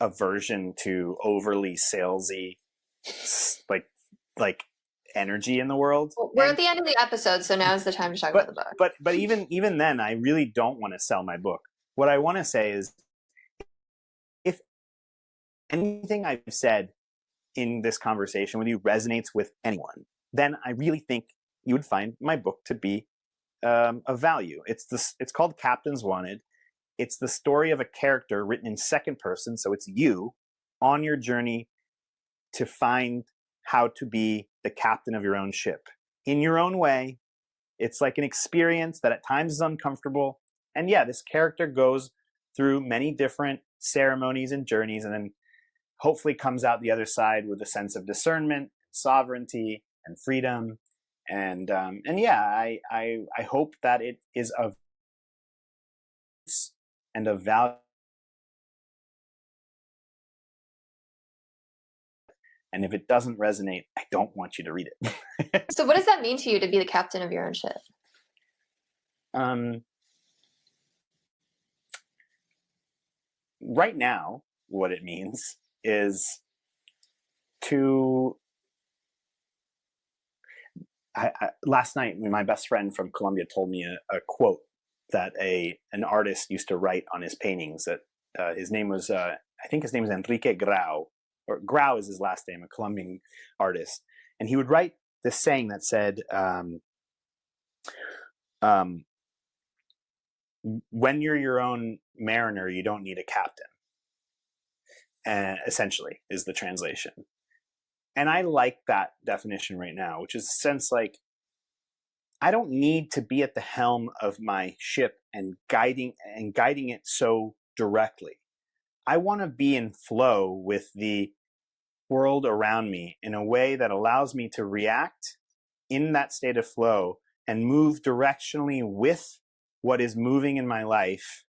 aversion to overly salesy, like energy in the world. Well, we're at the end of the episode, so now's the time to talk about the book. But even then, I really don't want to sell my book. What I want to say is, if anything I've said in this conversation with you resonates with anyone, then I really think you would find my book to be of value. It's called Captains Wanted. It's the story of a character written in second person, so it's you on your journey to find how to be the captain of your own ship in your own way. It's like an experience that at times is uncomfortable. And yeah, this character goes through many different ceremonies and journeys, and then hopefully comes out the other side with a sense of discernment, sovereignty, and freedom. And yeah, I hope that it is of and of value. And if it doesn't resonate, I don't want you to read it. So what does that mean to you to be the captain of your own ship? Right now, what it means is to... last night, my best friend from Colombia told me a quote that an artist used to write on his paintings. That his name was, I think his name is Enrique Grau, or Grau is his last name, a Colombian artist. And he would write this saying that said, when you're your own mariner, you don't need a captain. Essentially, is the translation. And I like that definition right now, which is a sense like, I don't need to be at the helm of my ship and guiding it so directly. I want to be in flow with the world around me in a way that allows me to react in that state of flow and move directionally with what is moving in my life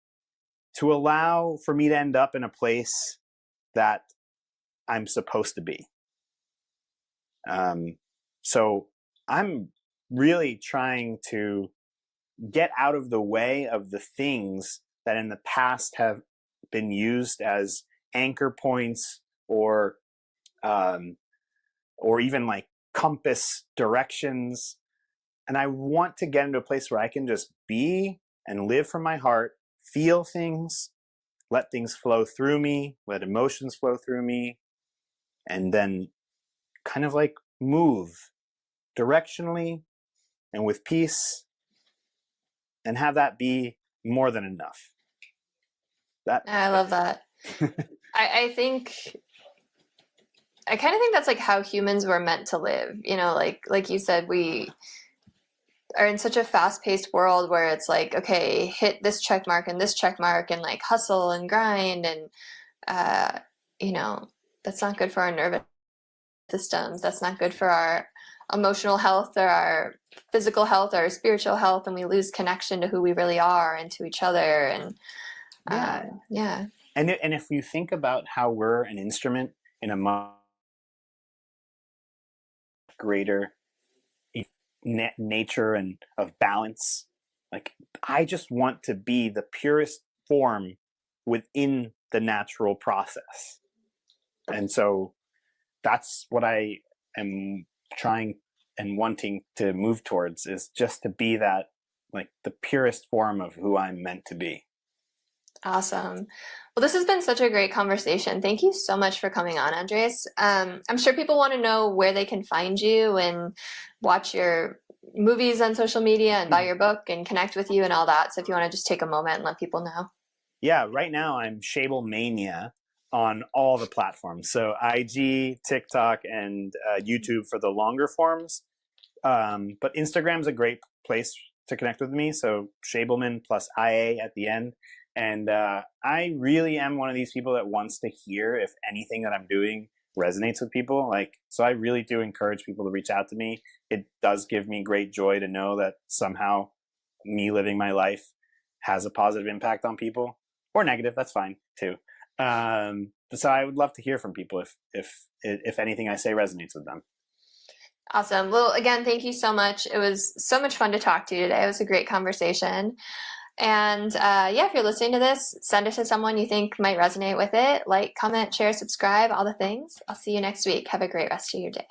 to allow for me to end up in a place that I'm supposed to be. So I'm really trying to get out of the way of the things that in the past have been used as anchor points or even like compass directions. And I want to get into a place where I can just be and live from my heart, feel things, let things flow through me, let emotions flow through me, and then kind of like move directionally and with peace, and have that be more than enough. I love that. I think, I kind of think that's like how humans were meant to live. You know, like you said, we are in such a fast-paced world where it's like, okay, hit this check mark and this check mark and like hustle and grind, and you know, that's not good for our nervous systems. That's not good for our emotional health or our physical health or our spiritual health, and we lose connection to who we really are and to each other. And yeah. And if you think about how we're an instrument in a much greater nature and of balance, like I just want to be the purest form within the natural process. And so that's what I am trying and wanting to move towards, is just to be that, like the purest form of who I'm meant to be. Awesome. Well, this has been such a great conversation. Thank you so much for coming on, Andres. I'm sure people want to know where they can find you and watch your movies on social media and buy your book and connect with you and all that. So if you want to just take a moment and let people know. Yeah, right now I'm Schabelmania on all the platforms. So IG, TikTok, and YouTube for the longer forms. But Instagram's a great place to connect with me. So Schabelman plus IA at the end. And I really am one of these people that wants to hear if anything that I'm doing resonates with people. So I really do encourage people to reach out to me. It does give me great joy to know that somehow me living my life has a positive impact on people, or negative. That's fine too. So I would love to hear from people if anything I say resonates with them. Awesome. Well, again, thank you so much. It was so much fun to talk to you today. It was a great conversation. And yeah, if you're listening to this, send it to someone you think might resonate with it. Like, comment, share, subscribe, all the things. I'll see you next week. Have a great rest of your day.